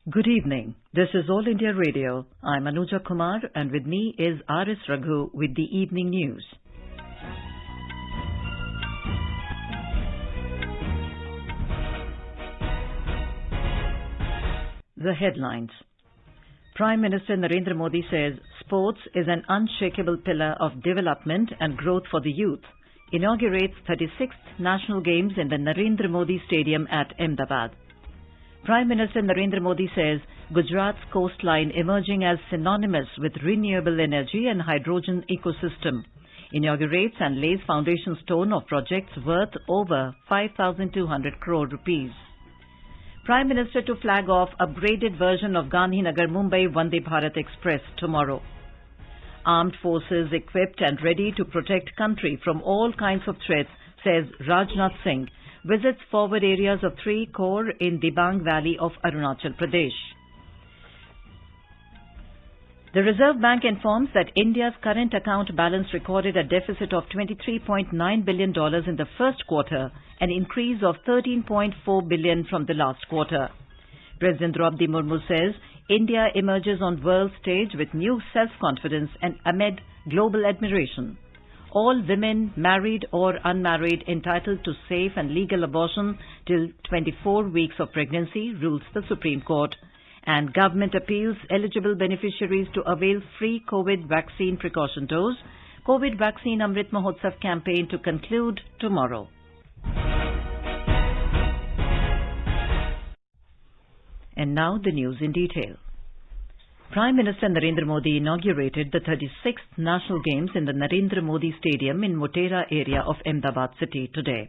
Good evening. This is All India Radio. I'm Anuja Kumar and with me is R.S. Raghu with the evening news. The headlines. Prime Minister Narendra Modi says sports is an unshakable pillar of development and growth for the youth. Inaugurates 36th National Games in the Narendra Modi Stadium at Ahmedabad. Prime Minister Narendra Modi says Gujarat's coastline emerging as synonymous with renewable energy and hydrogen ecosystem. Inaugurates and lays foundation stone of projects worth over 5,200 crore rupees. Prime Minister to flag off upgraded version of Gandhinagar Mumbai Vande Bharat Express tomorrow. Armed forces equipped and ready to protect country from all kinds of threats, says Rajnath Singh. Visits forward areas of 3 corps in Dibang Valley of Arunachal Pradesh. The Reserve Bank informs that India's current account balance recorded a deficit of $23.9 billion in the first quarter, an increase of $13.4 billion from the last quarter. President Draupadi Murmu says India emerges on world stage with new self-confidence and amid global admiration. All women, married or unmarried, entitled to safe and legal abortion till 24 weeks of pregnancy, rules the Supreme Court. And government appeals eligible beneficiaries to avail free COVID vaccine precaution dose. COVID Vaccine Amrit Mahotsav campaign to conclude tomorrow. And now the news in detail. Prime Minister Narendra Modi inaugurated the 36th National Games in the Narendra Modi Stadium in Motera area of Ahmedabad city today.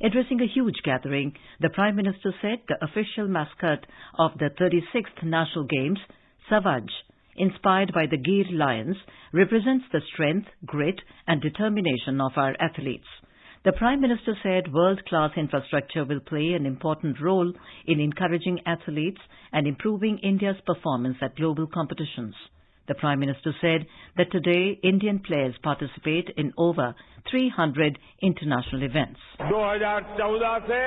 Addressing a huge gathering, the Prime Minister said the official mascot of the 36th National Games, Savaj, inspired by the Gir lions, represents the strength, grit and determination of our athletes. The Prime Minister said world-class infrastructure will play an important role in encouraging athletes and improving India's performance at global competitions. The Prime Minister said that today Indian players participate in over 300 international events. 2014 से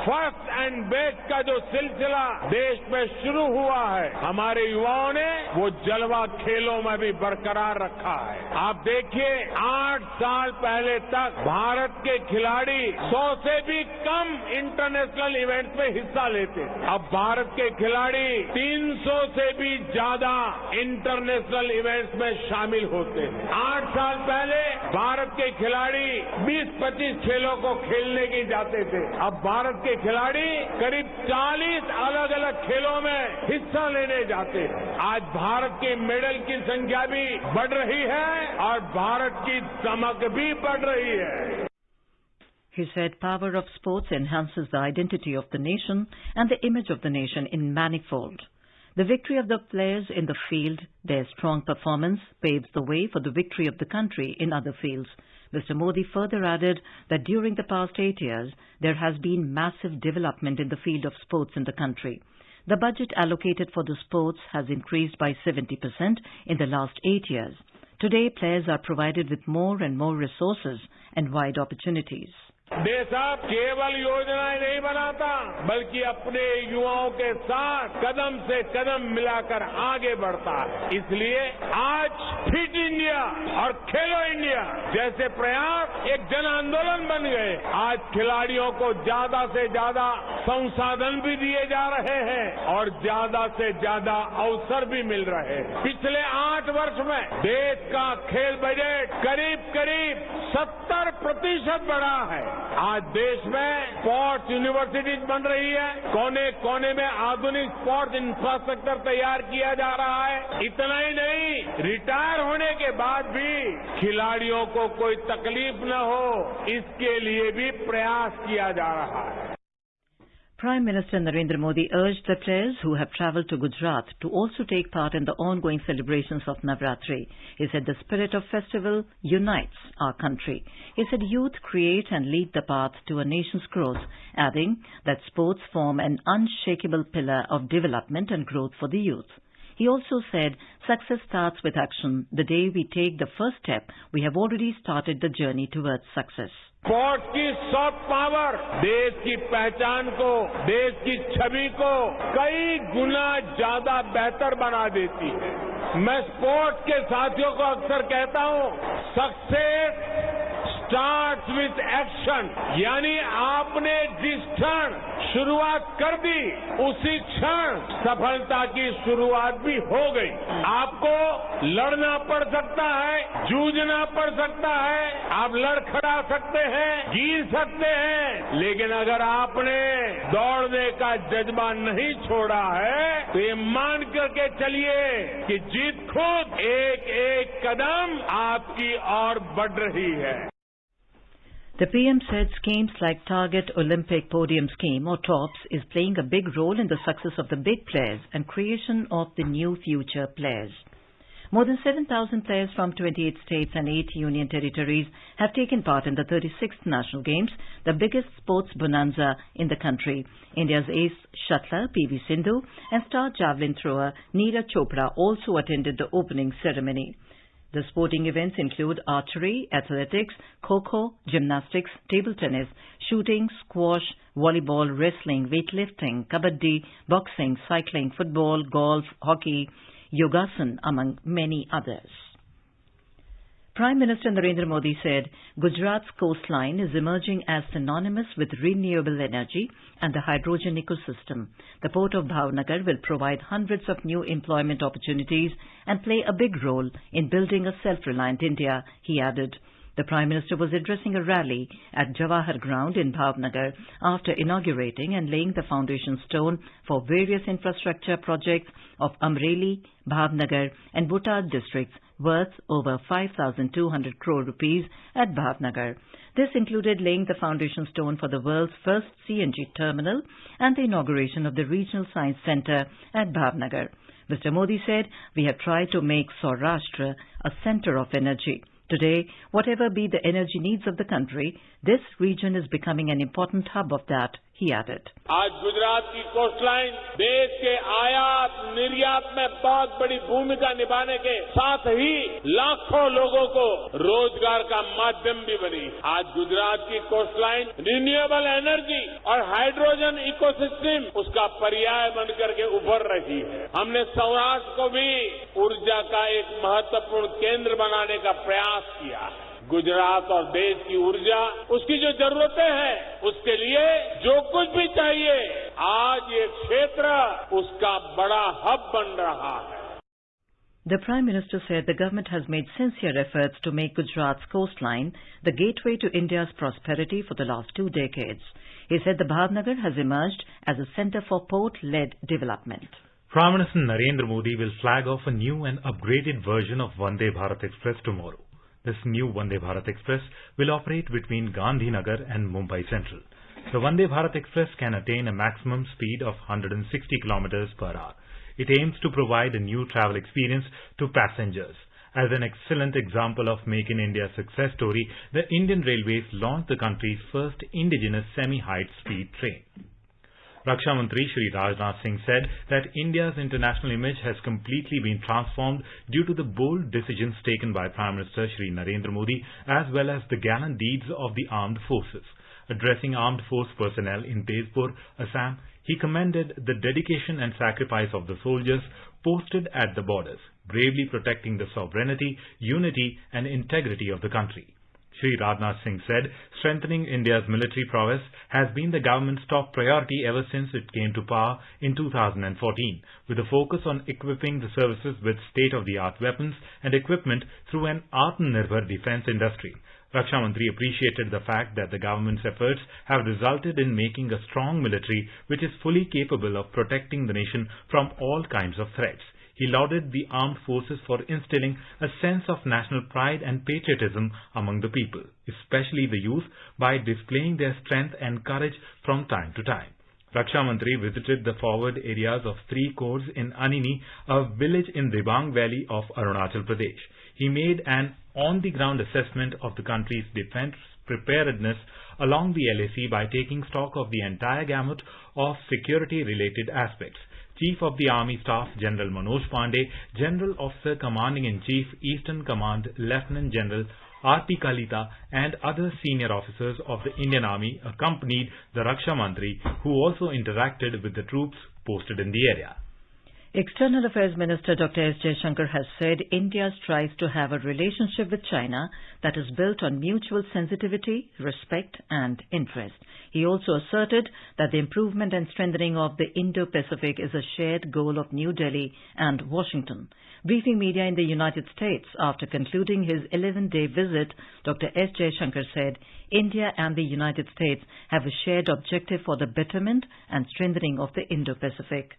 first and best का जो सिलसिला देश में शुरू हुआ है, हमारे युवाओं ने वो जलवा खेलों में भी बरकरार रखा है। आप देखिए 8 साल पहले तक भारत के खिलाड़ी 100 से भी कम इंटरनेशनल इवेंट्स में हिस्सा लेते थे। अब भारत के खिलाड़ी 300 से भी ज्यादा इंटरनेशनल इवेंट्स में शामिल होते हैं। 8 साल पहले भारत के खिलाड़ी 20-25 खेलों को खेलने के जाते थे। अब भारत के खिलाड़ी करीब 40 अलग अलग खेलों में हिस्सा लेने जाते हैं। आज भारत के मेडल की संख्या भी बढ़ रही है और भारत की चमक भी बढ़ रही है। He said power of sports enhances the identity of the nation and the image of the nation in manifold. The victory of the players in the field, their strong performance, paves the way for the victory of the country in other fields. Mr. Modi further added that during the past 8 years, there has been massive development in the field of sports in the country. The budget allocated for the sports has increased by 70% in the last 8 years. Today, players are provided with more and more resources and wide opportunities. देश अब केवल योजनाएं नहीं बनाता, बल्कि अपने युवाओं के साथ कदम से कदम मिलाकर आगे बढ़ता है। इसलिए आज फिट इंडिया और खेलो इंडिया जैसे प्रयास एक जन आंदोलन बन गए। आज खिलाड़ियों को ज्यादा से ज्यादा संसाधन भी दिए जा रहे हैं और ज्यादा से ज्यादा अवसर भी मिल रहे हैं। पिछले 8 वर्ष में देश का खेल बजट करीब 70% बढ़ा है। आज देश में स्पोर्ट्स यूनिवर्सिटीज बन रही है, कोने कोने में आधुनिक स्पोर्ट्स इंफ्रास्ट्रक्चर तैयार किया जा रहा है। इतना ही नहीं, रिटायर होने के बाद भी खिलाड़ियों को कोई तकलीफ न हो, इसके लिए भी प्रयास किया जा रहा है। Prime Minister Narendra Modi urged the players who have travelled to Gujarat to also take part in the ongoing celebrations of Navratri. He said the spirit of festival unites our country. He said youth create and lead the path to a nation's growth, adding that sports form an unshakable pillar of development and growth for the youth. He also said success starts with action. The day we take the first step, we have already started the journey towards success. Sports की soft power देश की पहचान को, देश की छवि को कई गुना ज्यादा बेहतर बना देती है। मैं स्पोर्ट्स के साथियों को अक्सर कहता हूं, सक्सेस स्टार्ट्स विथ एक्शन, यानी आपने जिस क्षण शुरुआत कर दी उसी क्षण सफलता की शुरुआत भी हो गई। आपको लड़ना पड़ सकता है, जूझना पड़ सकता है, आप लड़खड़ा सकते हैं, गिर सकते हैं, लेकिन अगर आपने दौड़ने का जज्बा नहीं छोड़ा है तो ये मान करके चलिए कि जीत खुद एक एक कदम आपकी ओर बढ़ रही है। The PM said schemes like Target Olympic Podium Scheme or TOPS is playing a big role in the success of the big players and creation of the new future players. More than 7,000 players from 28 states and 8 union territories have taken part in the 36th National Games, the biggest sports bonanza in the country. India's ace shuttler PV Sindhu and star javelin thrower Neeraj Chopra also attended the opening ceremony. The sporting events include archery, athletics, kho-kho, gymnastics, table tennis, shooting, squash, volleyball, wrestling, weightlifting, kabaddi, boxing, cycling, football, golf, hockey, yogasan, among many others. Prime Minister Narendra Modi said Gujarat's coastline is emerging as synonymous with renewable energy and the hydrogen ecosystem. The port of Bhavnagar will provide hundreds of new employment opportunities and play a big role in building a self-reliant India, he added. The Prime Minister was addressing a rally at Jawahar Ground in Bhavnagar after inaugurating and laying the foundation stone for various infrastructure projects of Amreli, Bhavnagar and Butad districts worth over 5,200 crore rupees at Bhavnagar. This included laying the foundation stone for the world's first CNG terminal and the inauguration of the Regional Science Centre at Bhavnagar. Mr. Modi said, "We have tried to make Saurashtra a centre of energy. Today, whatever be the energy needs of the country, this region is becoming an important hub of that," he added. आज गुजरात की coastline देश के आयात निर्यात में बहुत बड़ी भूमिका निभाने के साथ ही लाखों लोगों को रोजगार का माध्यम भी बनी। आज गुजरात की कोस्टलाइन रिन्यूएबल एनर्जी और हाइड्रोजन इकोसिस्टम उसका पर्याय बनकर के उभर रही है। हमने सौराष्ट्र को भी ऊर्जा का एक महत्वपूर्ण केंद्र बनाने का प्रयास किया है। गुजरात और देश की ऊर्जा, उसकी जो जरूरतें हैं, उसके लिए जो कुछ भी चाहिए, आज ये क्षेत्र उसका बड़ा हब बन रहा है। The Prime Minister said the government has made sincere efforts to make Gujarat's coastline the gateway to India's prosperity for the last 2 decades. He said the Bhavnagar has emerged as a centre for port-led development. Prime Minister Narendra Modi will flag off a new and upgraded version of Vande Bharat Express tomorrow. This new Vande Bharat Express will operate between Gandhinagar and Mumbai Central. The Vande Bharat Express can attain a maximum speed of 160 km per hour. It aims to provide a new travel experience to passengers. As an excellent example of Make in India success story, the Indian Railways launched the country's first indigenous semi-high speed train. Raksha Mantri Shri Rajnath Singh said that India's international image has completely been transformed due to the bold decisions taken by Prime Minister Shri Narendra Modi as well as the gallant deeds of the armed forces. Addressing armed force personnel in Tezpur, Assam, he commended the dedication and sacrifice of the soldiers posted at the borders, bravely protecting the sovereignty, unity and integrity of the country. Shri Rajnath Singh said, strengthening India's military prowess has been the government's top priority ever since it came to power in 2014, with a focus on equipping the services with state-of-the-art weapons and equipment through an Atmanirbhar defence industry. Raksha Mantri appreciated the fact that the government's efforts have resulted in making a strong military which is fully capable of protecting the nation from all kinds of threats. He lauded the armed forces for instilling a sense of national pride and patriotism among the people, especially the youth, by displaying their strength and courage from time to time. Raksha Mantri visited the forward areas of 3 corps in Anini, a village in Dibang Valley of Arunachal Pradesh. He made an on-the-ground assessment of the country's defence preparedness along the LAC by taking stock of the entire gamut of security-related aspects. Chief of the Army Staff General Manoj Pandey, General Officer Commanding-in-Chief, Eastern Command Lieutenant General R.P. Kalita and other senior officers of the Indian Army accompanied the Raksha Mantri, who also interacted with the troops posted in the area. External Affairs Minister Dr. S. Jaishankar has said India strives to have a relationship with China that is built on mutual sensitivity, respect and interest. He also asserted that the improvement and strengthening of the Indo-Pacific is a shared goal of New Delhi and Washington. Briefing media in the United States after concluding his 11-day visit, Dr. S. Jaishankar said India and the United States have a shared objective for the betterment and strengthening of the Indo-Pacific.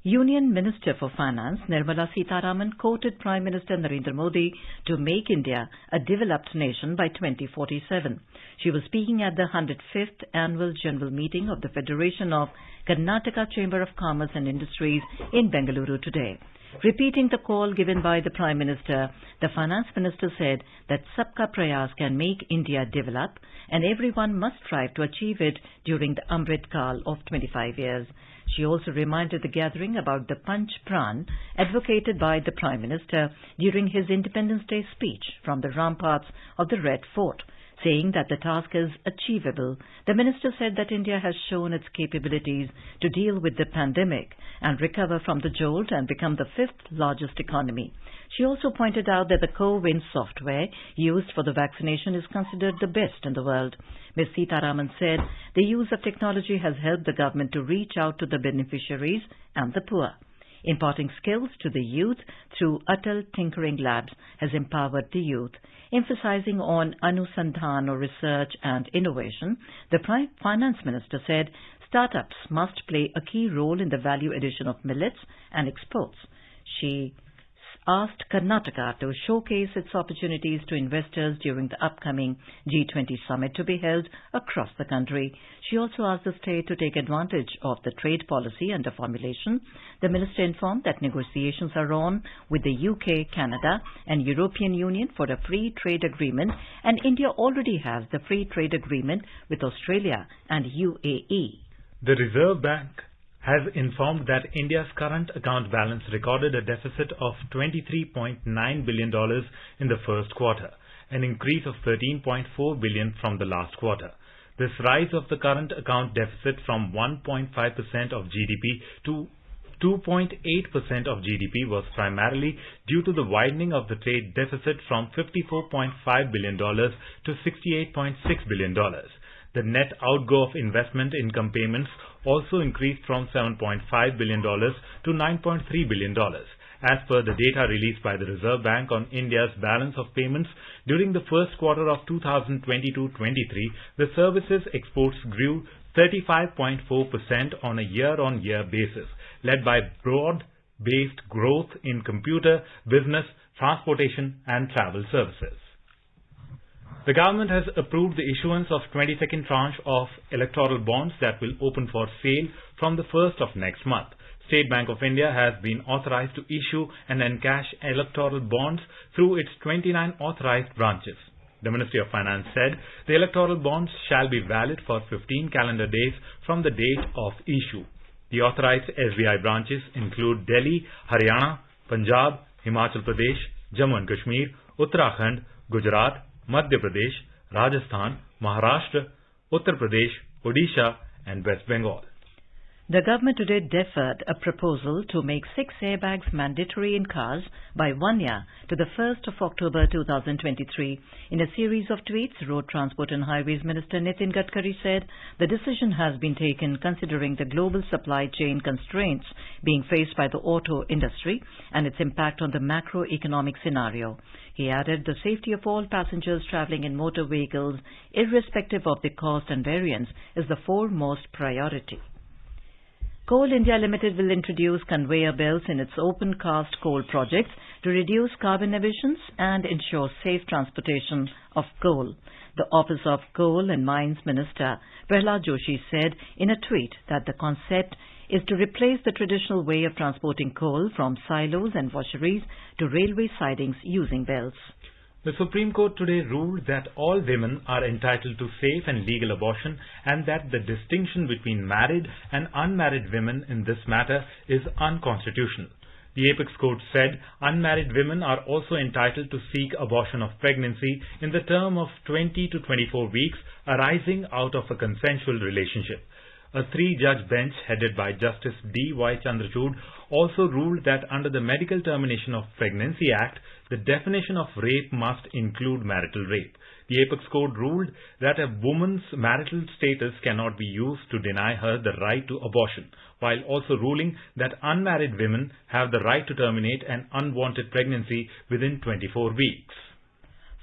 Union Minister for Finance Nirmala Sitharaman quoted Prime Minister Narendra Modi to make India a developed nation by 2047. She was speaking at the 105th Annual General Meeting of the Federation of Karnataka Chamber of Commerce and Industries in Bengaluru today. Repeating the call given by the Prime Minister, the Finance Minister said that Sabka Prayas can make India develop and everyone must strive to achieve it during the Amrit Kal of 25 years. She also reminded the gathering about the Panch Pran advocated by the Prime Minister during his Independence Day speech from the ramparts of the Red Fort. Saying that the task is achievable, the minister said that India has shown its capabilities to deal with the pandemic and recover from the jolt and become the fifth largest economy. She also pointed out that the CoWIN software used for the vaccination is considered the best in the world. Ms. Sitharaman said the use of technology has helped the government to reach out to the beneficiaries and the poor. Imparting skills to the youth through Atal Tinkering Labs has empowered the youth. Emphasizing on Anusandhan or research and innovation, the Finance Minister said startups must play a key role in the value addition of millets and exports. She asked Karnataka to showcase its opportunities to investors during the upcoming G20 summit to be held across the country. She also asked the state to take advantage of the trade policy under formulation. The minister informed that negotiations are on with the UK, Canada and European Union for a free trade agreement, and India already has the free trade agreement with Australia and UAE. The Reserve Bank has informed that India's current account balance recorded a deficit of $23.9 billion in the first quarter, an increase of $13.4 billion from the last quarter. This rise of the current account deficit from 1.5% of GDP to 2.8% of GDP was primarily due to the widening of the trade deficit from $54.5 billion to $68.6 billion. The net outgo of investment income payments also increased from $7.5 billion to $9.3 billion. As per the data released by the Reserve Bank on India's balance of payments during the first quarter of 2022-23, the services exports grew 35.4% on a year-on-year basis, led by broad-based growth in computer, business, transportation and travel services. The government has approved the issuance of 22nd tranche of electoral bonds that will open for sale from the 1st of next month. State Bank of India has been authorized to issue and encash electoral bonds through its 29 authorized branches. The Ministry of Finance said the electoral bonds shall be valid for 15 calendar days from the date of issue. The authorized SBI branches include Delhi, Haryana, Punjab, Himachal Pradesh, Jammu and Kashmir, Uttarakhand, Gujarat, Madhya Pradesh, Rajasthan, Maharashtra, Uttar Pradesh, Odisha and West Bengal. The government today deferred a proposal to make 6 airbags mandatory in cars by 1 year to the 1st of October 2023. In a series of tweets, Road Transport and Highways Minister Nitin Gadkari said the decision has been taken considering the global supply chain constraints being faced by the auto industry and its impact on the macroeconomic scenario. He added the safety of all passengers travelling in motor vehicles, irrespective of the cost and variance, is the foremost priority. Coal India Limited will introduce conveyor belts in its open cast coal projects to reduce carbon emissions and ensure safe transportation of coal. The Office of Coal and Mines Minister Prahlad Joshi said in a tweet that the concept is to replace the traditional way of transporting coal from silos and washeries to railway sidings using belts. The Supreme Court today ruled that all women are entitled to safe and legal abortion and that the distinction between married and unmarried women in this matter is unconstitutional. The Apex Court said unmarried women are also entitled to seek abortion of pregnancy in the term of 20 to 24 weeks arising out of a consensual relationship. A three-judge bench headed by Justice D.Y. Chandrachud also ruled that under the Medical Termination of Pregnancy Act, the definition of rape must include marital rape. The Apex Court ruled that a woman's marital status cannot be used to deny her the right to abortion, while also ruling that unmarried women have the right to terminate an unwanted pregnancy within 24 weeks.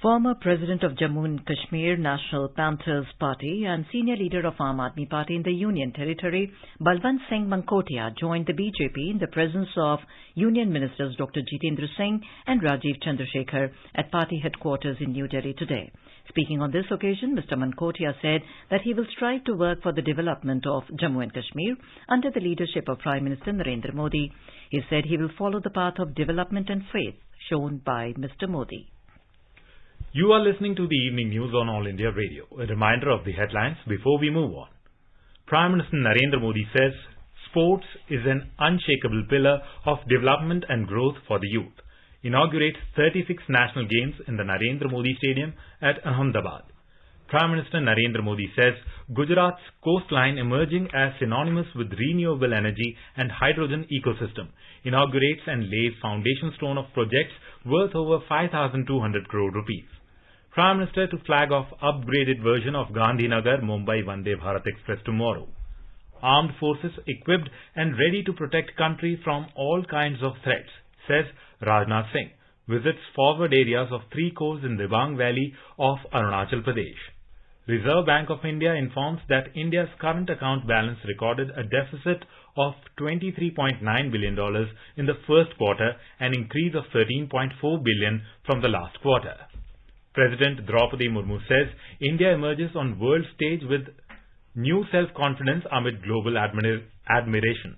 Former President of Jammu and Kashmir National Panthers Party and senior leader of Aam Aadmi Party in the Union Territory, Balwant Singh Mankotia, joined the BJP in the presence of Union Ministers Dr. Jitendra Singh and Rajiv Chandrasekhar at party headquarters in New Delhi today. Speaking on this occasion, Mr. Mankotia said that he will strive to work for the development of Jammu and Kashmir under the leadership of Prime Minister Narendra Modi. He said he will follow the path of development and faith shown by Mr. Modi. You are listening to the evening news on All India Radio. A reminder of the headlines before we move on. Prime Minister Narendra Modi says sports is an unshakable pillar of development and growth for the youth. Inaugurates 36 national games in the Narendra Modi Stadium at Ahmedabad. Prime Minister Narendra Modi says Gujarat's coastline emerging as synonymous with renewable energy and hydrogen ecosystem. Inaugurates and lays foundation stone of projects worth over 5,200 crore rupees. Prime Minister to flag off upgraded version of Gandhinagar-Mumbai Vande Bharat Express tomorrow. Armed forces equipped and ready to protect country from all kinds of threats, says Rajnath Singh. Visits forward areas of 3 cores in Dibang Valley of Arunachal Pradesh. Reserve Bank of India informs that India's current account balance recorded a deficit of $23.9 billion in the first quarter, an increase of $13.4 billion from the last quarter. President Draupadi Murmu says India emerges on world stage with new self-confidence amid global admiration.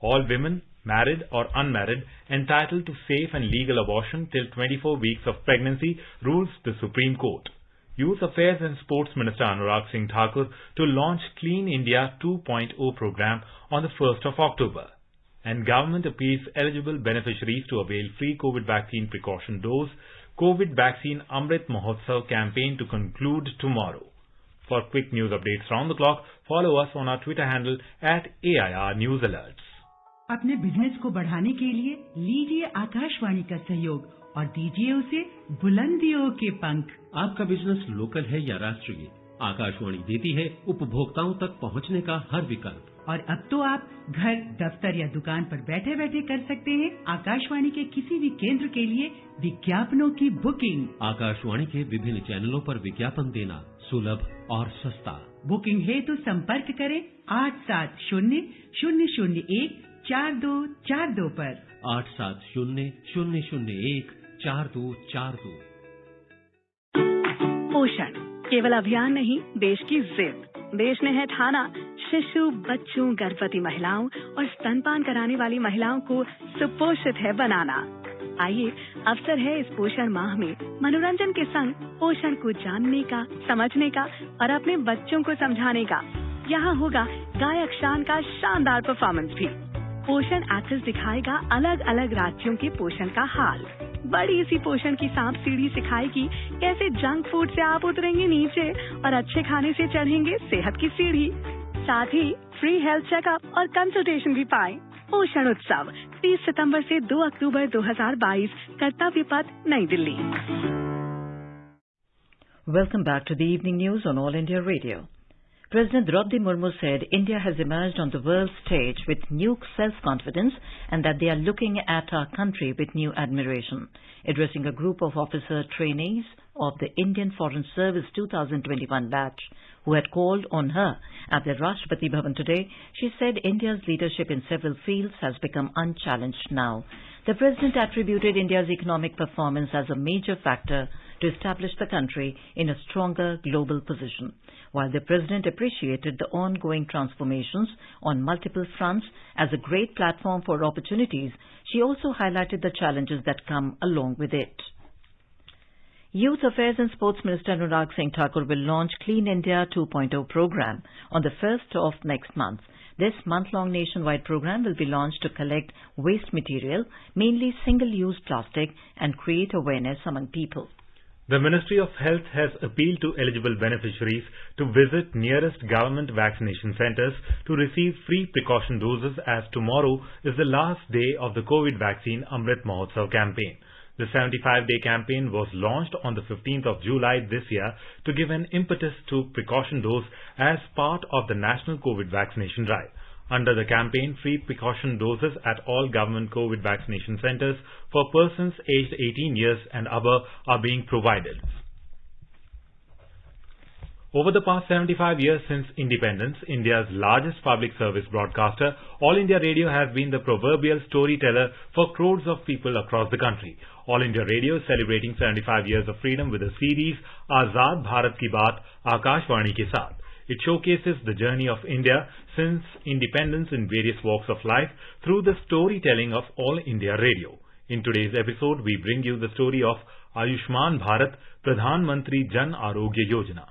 All women, married or unmarried, entitled to safe and legal abortion till 24 weeks of pregnancy, rules the Supreme Court. Youth Affairs and Sports Minister Anurag Singh Thakur to launch Clean India 2.0 program on the 1st of October. And government appeals eligible beneficiaries to avail free COVID vaccine precaution dose. COVID vaccine Amrit Mahotsav campaign to conclude tomorrow. For quick news updates round the clock, follow us on our Twitter handle at AIR News Alerts. अपने business को बढ़ाने के लिए लीजिए आकाशवाणी का सहयोग और दीजिए उसे बुलंदियों के पंख। आपका बिजनेस लोकल है या राष्ट्रीय, आकाशवाणी देती है उपभोक्ताओं तक पहुंचने का हर विकल्प। और अब तो आप घर, दफ्तर या दुकान पर बैठे बैठे कर सकते हैं आकाशवाणी के किसी भी केंद्र के लिए विज्ञापनों की बुकिंग। आकाशवाणी के विभिन्न चैनलों पर विज्ञापन देना सुलभ और सस्ता। बुकिंग हेतु संपर्क करें 8700014242 पर। 8700014242। पोषण केवल अभियान नहीं, देश की जिद। देश ने है ठाना शिशु, बच्चों, गर्भवती महिलाओं और स्तनपान कराने वाली महिलाओं को सुपोषित है बनाना। आइए, अवसर है इस पोषण माह में मनोरंजन के संग पोषण को जानने का, समझने का और अपने बच्चों को समझाने का। यहाँ होगा गायक शान का शानदार परफॉर्मेंस भी। पोषण एक्ट्रेस दिखाएगा अलग अलग राज्यों के पोषण का हाल। बड़ी सी पोषण की सांप सीढ़ी सिखाएगी कैसे जंक फूड से आप उतरेंगे नीचे और अच्छे खाने से चढ़ेंगे सेहत की सीढ़ी। साथ ही फ्री हेल्थ चेकअप और कंसल्टेशन भी पाएं। पोषण उत्सव 30 सितंबर से 2 अक्टूबर 2022, कर्तव्य पथ, नई Delhi. Welcome back to the evening news on All India Radio. President Draupadi Murmu said India has emerged on the world stage with new self-confidence and that they are looking at our country with new admiration. Addressing a group of officer trainees of the Indian Foreign Service 2021 batch who had called on her at the Rashtrapati Bhavan today, she said India's leadership in several fields has become unchallenged now. The President attributed India's economic performance as a major factor to establish the country in a stronger global position. While the President appreciated the ongoing transformations on multiple fronts as a great platform for opportunities, she also highlighted the challenges that come along with it. Youth Affairs and Sports Minister Anurag Singh Thakur will launch Clean India 2.0 program on the 1st of next month. This month-long nationwide program will be launched to collect waste material, mainly single-use plastic, and create awareness among people. The Ministry of Health has appealed to eligible beneficiaries to visit nearest government vaccination centers to receive free precaution doses, as tomorrow is the last day of the COVID vaccine Amrit Mahotsav campaign. The 75-day campaign was launched on the 15th of July this year to give an impetus to precaution dose as part of the national COVID vaccination drive. Under the campaign, free precaution doses at all government COVID vaccination centers for persons aged 18 years and above are being provided. Over the past 75 years since independence, India's largest public service broadcaster, All India Radio, has been the proverbial storyteller for crores of people across the country. All India Radio is celebrating 75 years of freedom with a series, Azad Bharat Ki Baat, Akashvani ke Saath. It showcases the journey of India since independence in various walks of life through the storytelling of All India Radio. In today's episode, we bring you the story of Ayushman Bharat, Pradhan Mantri Jan Arogya Yojana.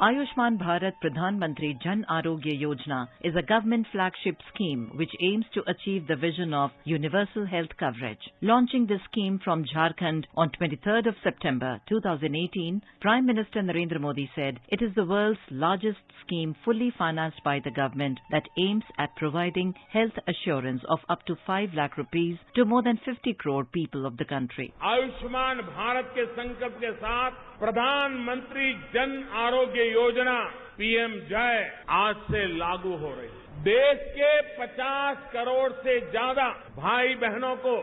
Ayushman Bharat Pradhan Mantri Jan Arogya Yojana is a government flagship scheme which aims to achieve the vision of universal health coverage. Launching this scheme from Jharkhand on 23rd of September 2018, Prime Minister Narendra Modi said it is the world's largest scheme fully financed by the government that aims at providing health assurance of up to 5 lakh rupees to more than 50 crore people of the country. Ayushman Bharat के संकल्प के साथ प्रधानमंत्री Jan Arogya Yojana PM जय आज से लागू हो रही है। देश के 50 करोड़ से ज्यादा भाई बहनों को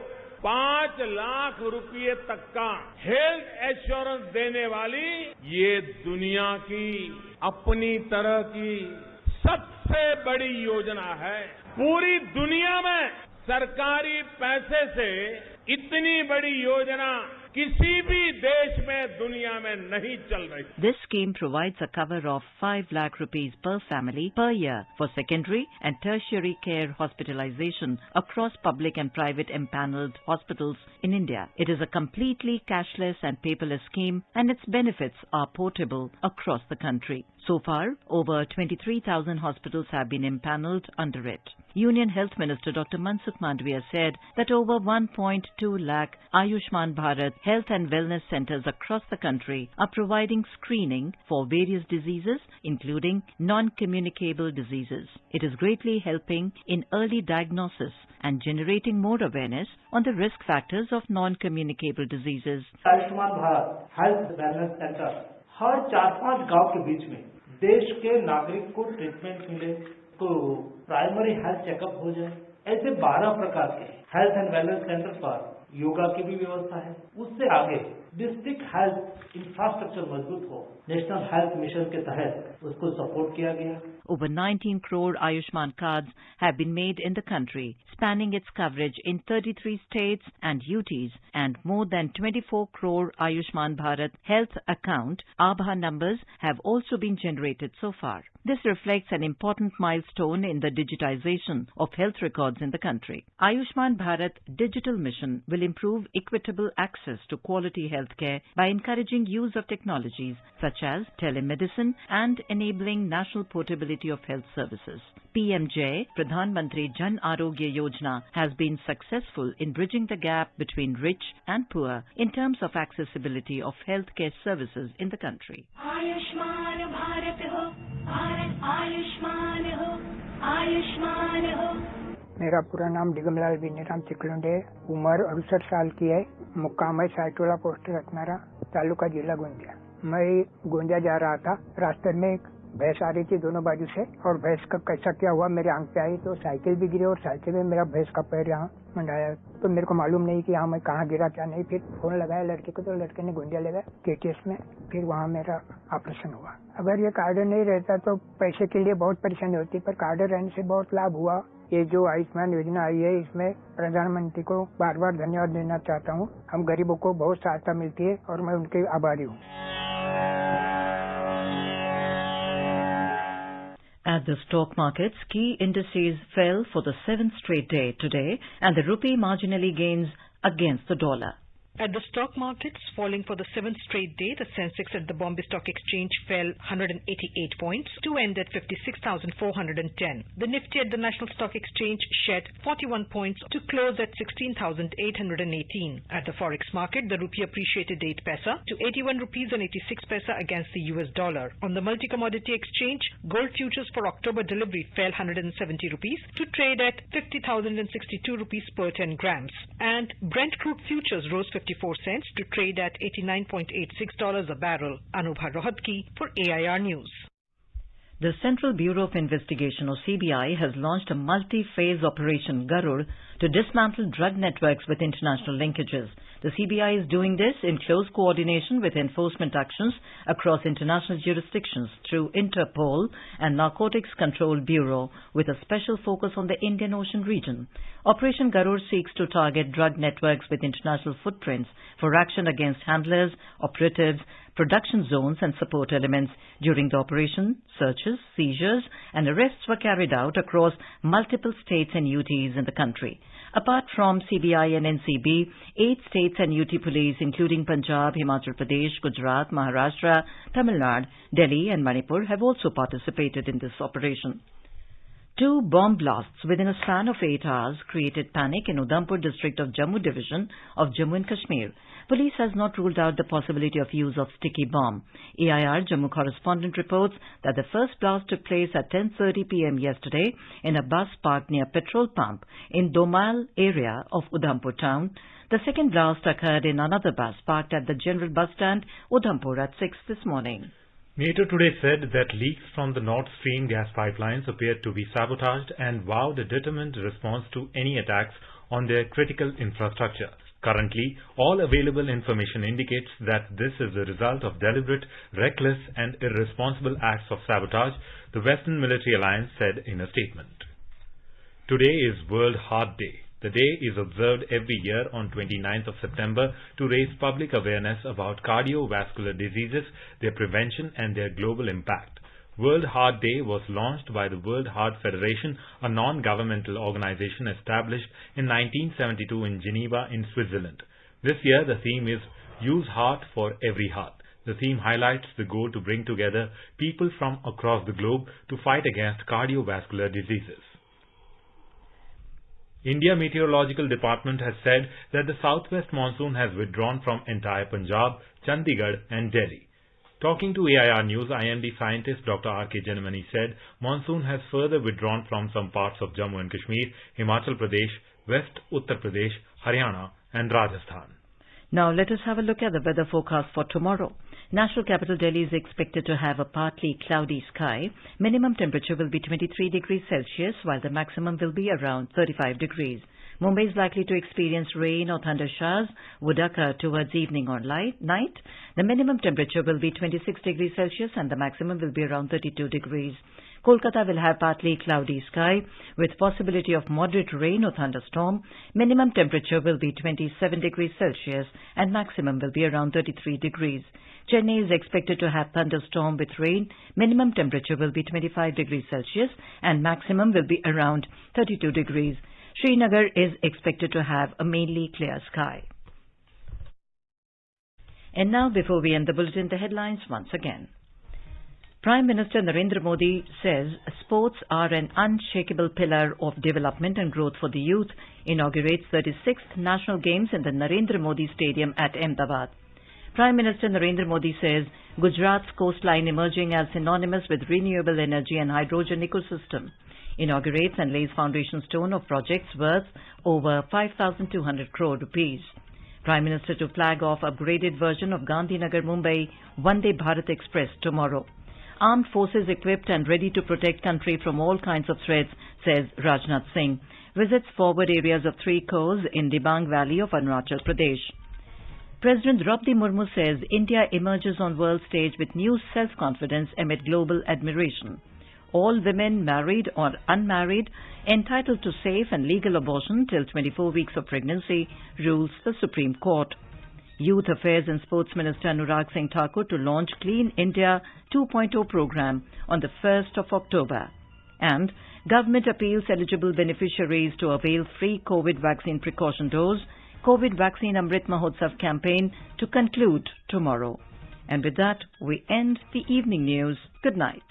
5 लाख रुपए तक का हेल्थ एश्योरेंस देने वाली ये दुनिया की अपनी तरह की सबसे बड़ी योजना है। पूरी दुनिया में सरकारी पैसे से इतनी बड़ी योजना किसी भी देश में दुनिया में नहीं चल रही। This scheme provides a cover of 5 lakh rupees per family per year for secondary and tertiary care hospitalization across public and private empaneled hospitals in India. It is a completely cashless and paperless scheme, and its benefits are portable across the country. So far, over 23,000 hospitals have been empaneled under it. Union Health Minister Dr. Mansukh Mandavia said that over 1.2 lakh Ayushman Bharat health and wellness centers across the country are providing screening for various diseases, including non-communicable diseases. It is greatly helping in early diagnosis and generating more awareness on the risk factors of non-communicable diseases. Ayushman Bharat health wellness centre हर 4-5 गांव के बीच में देश के नागरिक को treatment मिले, तो प्राइमरी हेल्थ चेकअप हो जाए। ऐसे 12 प्रकार के हेल्थ एंड वेलनेस सेंटर पर योगा की भी व्यवस्था है। उससे आगे डिस्ट्रिक्ट हेल्थ इंफ्रास्ट्रक्चर मजबूत हो, नेशनल हेल्थ मिशन के तहत उसको सपोर्ट किया गया। Over 19 crore Ayushman cards have been made in the country, spanning its coverage in 33 states and UTs, and more than 24 crore Ayushman Bharat health account Aadhaar numbers have also been generated so far. This reflects an important milestone in the digitization of health records in the country. Ayushman Bharat Digital Mission will improve equitable access to quality healthcare by encouraging use of technologies such as telemedicine and enabling national portability of health services. PMJ, Pradhan Mantri Jan Arogya Yojana, has been successful in bridging the gap between rich and poor in terms of accessibility of healthcare services in the country. Ayushman Bharat ho, Bharat Ayushman ho, Ayushman ho. मेरा पूरा नाम डिगमलाल बीनीराम चिकलुंडे, उम्र 68 साल की है, मुक्काम है साइटोला post रत्नारा, taluka जिला गोंदिया। मैं गोंदिया जा रहा था, रास्ते में एक भैंस आ रही थी दोनों बाजू से, और भैंस का कैसा क्या हुआ मेरे आंख पे आई तो साइकिल भी गिरी और साइकिल में मेरा भैंस का पैर यहाँ मंडाया। तो मेरे को मालूम नहीं कि यहाँ मैं कहाँ गिरा क्या नहीं। फिर फोन लगाया लड़के को, तो लड़के ने गोंदिया ले गया KTS में, फिर वहाँ मेरा ऑपरेशन हुआ। अगर ये कार्ड नहीं रहता तो पैसे के लिए बहुत परेशानी होती, पर कार्ड रहने से बहुत लाभ हुआ। ये जो आयुष्मान योजना आई है, इसमें प्रधानमंत्री को बार बार धन्यवाद देना चाहता हूँ। हम गरीबों को बहुत सहायता मिलती है और मैं उनके आभारी हूँ। At the stock markets, key indices fell for the seventh straight day today, and the rupee marginally gains against the dollar. At the stock markets, falling for the seventh straight day, the Sensex at the Bombay Stock Exchange fell 188 points to end at 56,410. The Nifty at the National Stock Exchange shed 41 points to close at 16,818. At the Forex market, the rupee appreciated 8 paisa to 81 rupees and 86 paisa against the US dollar. On the multi-commodity exchange, gold futures for October delivery fell 170 rupees to trade at 50,062 rupees per 10 grams. And Brent crude futures rose 54 cents to trade at $89.86 a barrel. Anubha Rohatgi for AIR News. The Central Bureau of Investigation, or CBI, has launched a multi-phase operation Garud to dismantle drug networks with international linkages. The CBI is doing this in close coordination with enforcement actions across international jurisdictions through Interpol and Narcotics Control Bureau, with a special focus on the Indian Ocean region. Operation Garud seeks to target drug networks with international footprints for action against handlers, operatives, production zones and support elements. During the operation, searches, seizures and arrests were carried out across multiple states and UTs in the country. Apart from CBI and NCB, 8 states and UT police, including Punjab, Himachal Pradesh, Gujarat, Maharashtra, Tamil Nadu, Delhi and Manipur, have also participated in this operation. 2 bomb blasts within a span of 8 hours created panic in Udhampur district of Jammu division of Jammu and Kashmir. Police has not ruled out the possibility of use of sticky bomb. AIR Jammu correspondent reports that the first blast took place at 10:30 p.m. yesterday in a bus parked near petrol pump in Domal area of Udhampur town. The second blast occurred in another bus parked at the General Bus Stand, Udhampur, at 6 this morning. NATO today said that leaks from the Nord Stream gas pipelines appeared to be sabotaged and vowed a determined response to any attacks on their critical infrastructure. Currently, all available information indicates that this is the result of deliberate, reckless and irresponsible acts of sabotage, the Western Military Alliance said in a statement. Today is World Heart Day. The day is observed every year on 29th of September to raise public awareness about cardiovascular diseases, their prevention and their global impact. World Heart Day was launched by the World Heart Federation, a non-governmental organization established in 1972 in Geneva in Switzerland. This year the theme is Use Heart for Every Heart. The theme highlights the goal to bring together people from across the globe to fight against cardiovascular diseases. India Meteorological Department has said that the southwest monsoon has withdrawn from entire Punjab, Chandigarh and Delhi. Talking to AIR News, IMD scientist Dr. R.K. Janamani said monsoon has further withdrawn from some parts of Jammu and Kashmir, Himachal Pradesh, West Uttar Pradesh, Haryana and Rajasthan. Now let us have a look at the weather forecast for tomorrow. National capital Delhi is expected to have a partly cloudy sky. Minimum temperature will be 23 degrees Celsius, while the maximum will be around 35 degrees. Mumbai is likely to experience rain or thunder showers would occur towards evening or night. The minimum temperature will be 26 degrees Celsius and the maximum will be around 32 degrees. Kolkata will have partly cloudy sky with possibility of moderate rain or thunderstorm. Minimum temperature will be 27 degrees Celsius and maximum will be around 33 degrees. Chennai is expected to have thunderstorm with rain. Minimum temperature will be 25 degrees Celsius and maximum will be around 32 degrees. Srinagar is expected to have a mainly clear sky. And now, before we end the bulletin, the headlines once again. Prime Minister Narendra Modi says sports are an unshakable pillar of development and growth for the youth. Inaugurates 36th National Games in the Narendra Modi Stadium at Ahmedabad. Prime Minister Narendra Modi says Gujarat's coastline emerging as synonymous with renewable energy and hydrogen ecosystem. Inaugurates and lays foundation stone of projects worth over 5,200 crore rupees. Prime Minister to flag off upgraded version of Gandhinagar Mumbai Vande Bharat Express tomorrow. Armed forces equipped and ready to protect country from all kinds of threats, says Rajnath Singh. Visits forward areas of 3 cores in Dibang Valley of Arunachal Pradesh. President Draupadi Murmu says India emerges on world stage with new self-confidence amid global admiration. All women, married or unmarried, entitled to safe and legal abortion till 24 weeks of pregnancy, rules the Supreme Court. Youth Affairs and Sports Minister Anurag Singh Thakur to launch Clean India 2.0 program on the 1st of October. And government appeals eligible beneficiaries to avail free COVID vaccine precaution dose, COVID Vaccine Amrit Mahotsav campaign to conclude tomorrow. And with that, we end the evening news. Good night.